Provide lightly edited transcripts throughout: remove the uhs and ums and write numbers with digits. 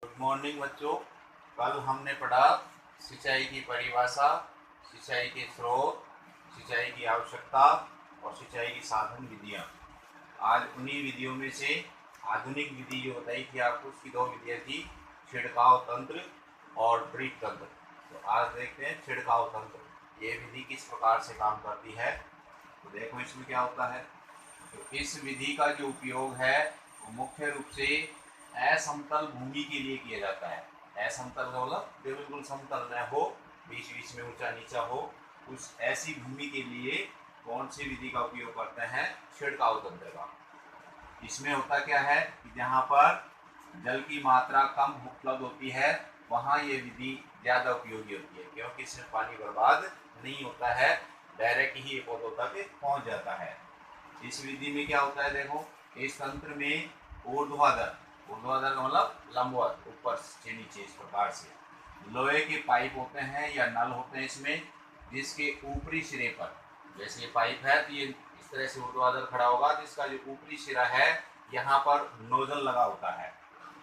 Good morning बच्चों। कल हमने पढ़ा सिंचाई की परिभाषा, सिंचाई के स्रोत, सिंचाई की आवश्यकता और सिंचाई की साधन विधियाँ। आज उन्हीं विधियों में से आधुनिक विधि जो बताई थी आपको, उसकी दो विधियाँ थी, छिड़काव तंत्र और ड्रिप तंत्र। तो आज देखते हैं छिड़काव तंत्र, ये विधि किस प्रकार से काम करती है। तो देखो इसमें क्या होता है। तो इस विधि का जो उपयोग है वो मुख्य रूप से असमतल भूमि के लिए किया जाता है। असमतल का मतलब जो बिल्कुल समतल न हो, बीच बीच में ऊंचा नीचा हो, उस ऐसी भूमि के लिए कौन सी विधि का उपयोग करते हैं? छिड़काव तंत्र का। इसमें होता क्या है कि जहाँ पर जल की मात्रा कम उपलब्ध होती है वहाँ ये विधि ज़्यादा उपयोगी होती है, क्योंकि इसमें पानी बर्बाद नहीं होता है, डायरेक्ट ही पौधों तक पहुँच जाता है। इस विधि में क्या होता है, देखो इस तंत्र में ऊर्ध्वाधर, ऊर्ध्वाधर का मतलब लंबवत, ऊपर से नीचे, इस प्रकार से लोहे के पाइप होते हैं या नल होते हैं इसमें, जिसके ऊपरी सिरे पर, जैसे ये पाइप है तो ये इस तरह से ऊर्ध्वाधर खड़ा होगा, जिसका जो ऊपरी सिरा है यहाँ पर नोजल लगा होता है।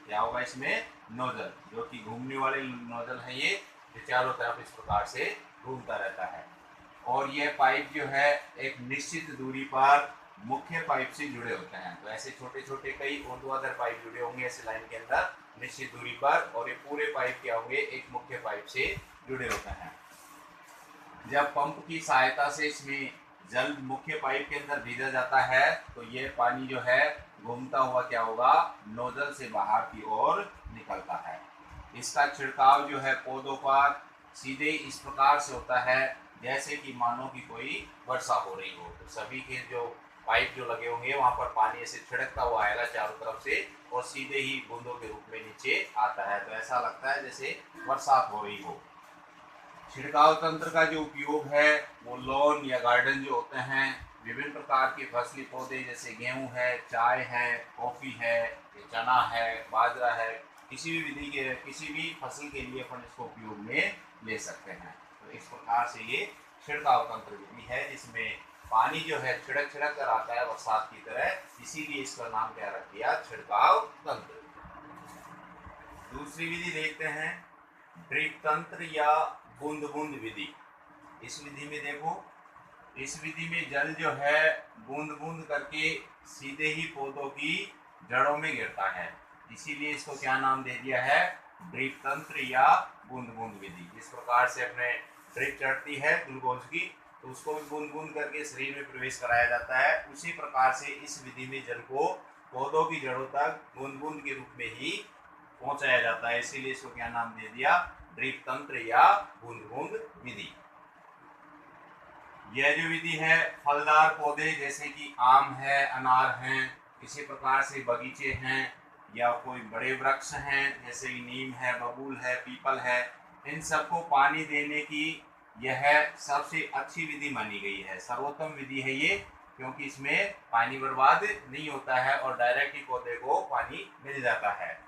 क्या होगा इसमें? नोजल, जो कि घूमने वाले नोजल है, ये जो चारों तरफ इस प्रकार से घूमता रहता है। और यह पाइप जो है एक निश्चित दूरी पर मुख्य पाइप से जुड़े होते हैं। तो ऐसे छोटे छोटे कई ऊर्ध्वाधर पाइप जुड़े होंगे ऐसे लाइन के अंदर निश्चित दूरी पर, और ये पूरे पाइप क्या होंगे? एक मुख्य पाइप से जुड़े होते हैं। जब पंप की सहायता से इसमें जल मुख्य पाइप के अंदर भेजा जाता है तो ये पानी जो है घूमता हुआ क्या होगा? नोजल से बाहर की ओर निकलता है। इसका छिड़काव जो है पौधों पर सीधे इस प्रकार से होता है जैसे कि मानो कि कोई वर्षा हो रही हो। तो सभी के जो पाइप जो लगे होंगे वहाँ पर पानी ऐसे छिड़कता हुआ आएगा चारों तरफ से, और सीधे ही बूंदों के रूप में नीचे आता है। तो ऐसा लगता है जैसे बरसात हो रही हो। छिड़काव तंत्र का जो उपयोग है वो लॉन या गार्डन जो होते हैं, विभिन्न प्रकार के फसली पौधे जैसे गेहूं है, चाय है, कॉफ़ी है, चना है, बाजरा है, किसी भी विधि के किसी भी फसल के लिए अपन इसको उपयोग में ले सकते हैं। तो इस प्रकार से ये छिड़काव तंत्र विधि है, जिसमें पानी जो है छिड़क छिड़क कर आता है बरसात की तरह, इसीलिए इसका नाम क्या रख दिया? छिड़काव तंत्र। दूसरी विधि देखते हैं, ड्रिप तंत्र या बूंद बूंद विधि। इस विधि में देखो, इस विधि में जल जो है बूंद बूंद करके सीधे ही पौधों की जड़ों में गिरता है, इसीलिए इसको क्या नाम दे दिया है? ड्रिप तंत्र या बूंद बूंद विधि। जिस प्रकार से अपने ड्रिप चढ़ती है ग्लूकोज की, तो उसको भी बूंद बूंद करके शरीर में प्रवेश कराया जाता है, उसी प्रकार से इस विधि में जल को पौधों की जड़ों तक बूंद बूंद के रूप में ही पहुंचाया जाता है, इसीलिए इसको क्या नाम दे दिया? ड्रिप तंत्र या बूंद बूंद विधि। यह जो विधि है फलदार पौधे जैसे कि आम है, अनार हैं, इसी प्रकार से बगीचे हैं, या कोई बड़े वृक्ष हैं जैसे कि नीम है, बबूल है, पीपल है, इन सबको पानी देने की यह सबसे अच्छी विधि मानी गई है, सर्वोत्तम विधि है ये, क्योंकि इसमें पानी बर्बाद नहीं होता है और डायरेक्ट ही पौधे को पानी मिल जाता है।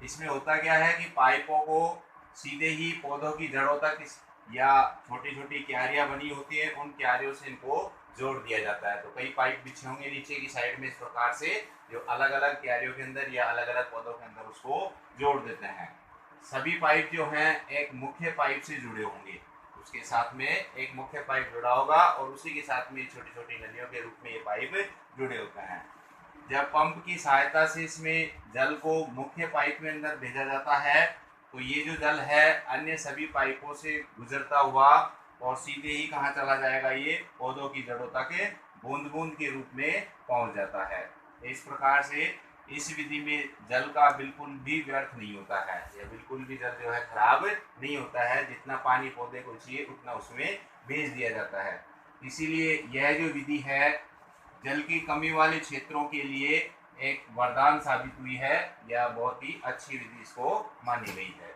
इसमें होता क्या है कि पाइपों को सीधे ही पौधों की जड़ों तक या छोटी छोटी क्यारियां बनी होती है, उन क्यारियों से इनको जोड़ दिया जाता है। तो कई पाइप बिछे होंगे नीचे की साइड में इस प्रकार से, जो अलग अलग क्यारियों के अंदर या अलग अलग पौधों के अंदर उसको जोड़ देते हैं। सभी पाइप जो हैं एक मुख्य पाइप से जुड़े होंगे, उसके साथ में एक मुख्य पाइप जुड़ा होगा और उसी के साथ में छोटी छोटी नलियों के रूप में ये पाइप जुड़े होते हैं। जब पंप की सहायता से इसमें जल को मुख्य पाइप में अंदर भेजा जाता है तो ये जो जल है अन्य सभी पाइपों से गुजरता हुआ और सीधे ही कहाँ चला जाएगा? ये पौधों की जड़ों तक बूंद बूंद के रूप में पहुंच जाता है। इस प्रकार से इस विधि में जल का बिल्कुल भी व्यर्थ नहीं होता है, या बिल्कुल भी जल जो है खराब नहीं होता है, जितना पानी पौधे को चाहिए उतना उसमें भेज दिया जाता है। इसीलिए यह जो विधि है जल की कमी वाले क्षेत्रों के लिए एक वरदान साबित हुई है, या बहुत ही अच्छी विधि इसको मानी गई है।